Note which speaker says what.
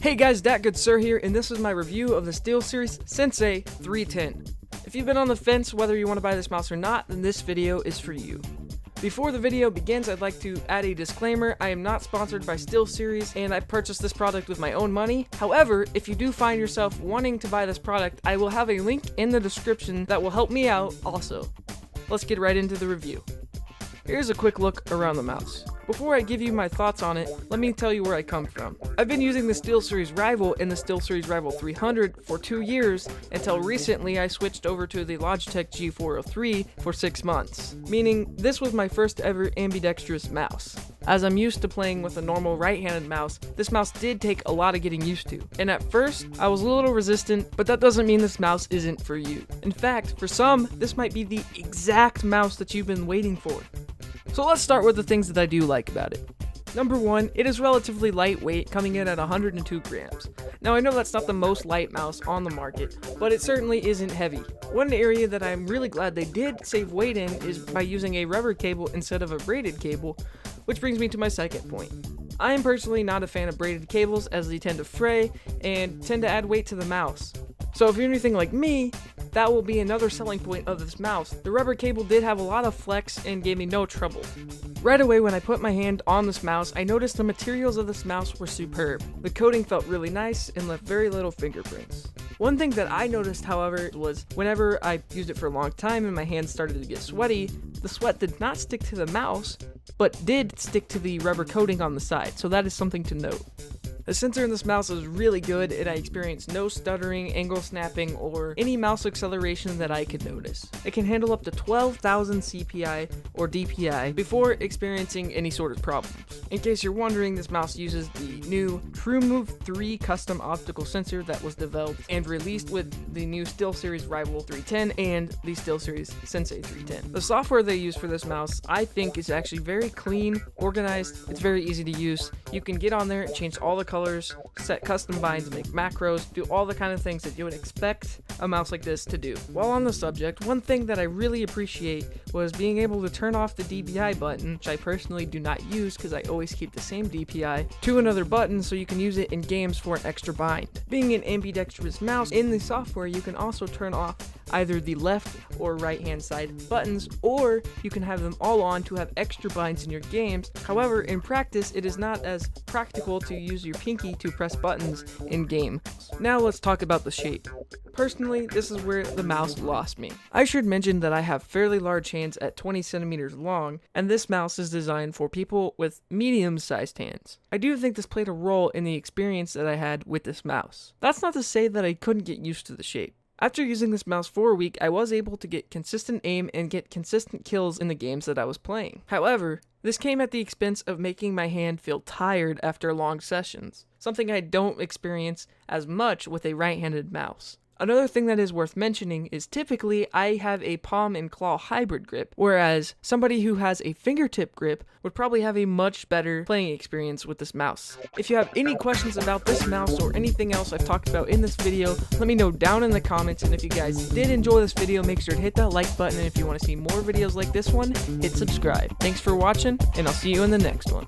Speaker 1: Hey guys, Dat Good Sir here, and this is my review of the Steelseries Sensei 310. If you've been on the fence whether you want to buy this mouse or not, then this video is for you. Before the video begins, I'd like to add a disclaimer. I am not sponsored by Steelseries, and I purchased this product with my own money. However, if you do find yourself wanting to buy this product, I will have a link in the description that will help me out also. Let's get right into the review. Here's a quick look around the mouse. Before I give you my thoughts on it, let me tell you where I come from. I've been using the Steelseries Rival and the Steelseries Rival 300 for 2 years, until recently I switched over to the Logitech G403 for 6 months, meaning this was my first ever ambidextrous mouse. As I'm used to playing with a normal right-handed mouse, this mouse did take a lot of getting used to, and at first, I was a little resistant, but that doesn't mean this mouse isn't for you. In fact, for some, this might be the exact mouse that you've been waiting for. So let's start with the things that I do like about it. Number 1, it is relatively lightweight, coming in at 102 grams. Now I know that's not the most light mouse on the market, but it certainly isn't heavy. One area that I'm really glad they did save weight in is by using a rubber cable instead of a braided cable, which brings me to my second point. I am personally not a fan of braided cables as they tend to fray and tend to add weight to the mouse. So if you're anything like me, that will be another selling point of this mouse. The rubber cable did have a lot of flex and gave me no trouble. Right away when I put my hand on this mouse, I noticed the materials of this mouse were superb. The coating felt really nice and left very little fingerprints. One thing that I noticed, however, was whenever I used it for a long time and my hands started to get sweaty, the sweat did not stick to the mouse, but did stick to the rubber coating on the side, so that is something to note. The sensor in this mouse is really good, and I experienced no stuttering, angle snapping, or any mouse acceleration that I could notice. It can handle up to 12,000 CPI or DPI before experiencing any sort of problems. In case you're wondering, this mouse uses the new TrueMove 3 custom optical sensor that was developed and released with the new Steelseries Rival 310 and the Steelseries Sensei 310. The software they use for this mouse, I think, is actually very clean, organized, it's very easy to use. You can get on there and change all the colors, set custom binds, make macros, do all the kind of things that you would expect a mouse like this to do. While on the subject, one thing that I really appreciate was being able to turn off the DPI button, which I personally do not use because I always keep the same DPI, to another button so you can use it in games for an extra bind. Being an ambidextrous mouse, in the software you can also turn off either the left or right hand side buttons, or you can have them all on to have extra binds in your games. However, in practice, it is not as practical to use your pinky to press buttons in game. Now let's talk about the shape. Personally, this is where the mouse lost me. I should mention that I have fairly large hands at 20 centimeters long, and this mouse is designed for people with medium-sized hands. I do think this played a role in the experience that I had with this mouse. That's not to say that I couldn't get used to the shape. After using this mouse for a week, I was able to get consistent aim and get consistent kills in the games that I was playing. However, this came at the expense of making my hand feel tired after long sessions, something I don't experience as much with a right-handed mouse. Another thing that is worth mentioning is typically I have a palm and claw hybrid grip, whereas somebody who has a fingertip grip would probably have a much better playing experience with this mouse. If you have any questions about this mouse or anything else I've talked about in this video, let me know down in the comments, and if you guys did enjoy this video, make sure to hit that like button, and if you want to see more videos like this one, hit subscribe. Thanks for watching, and I'll see you in the next one.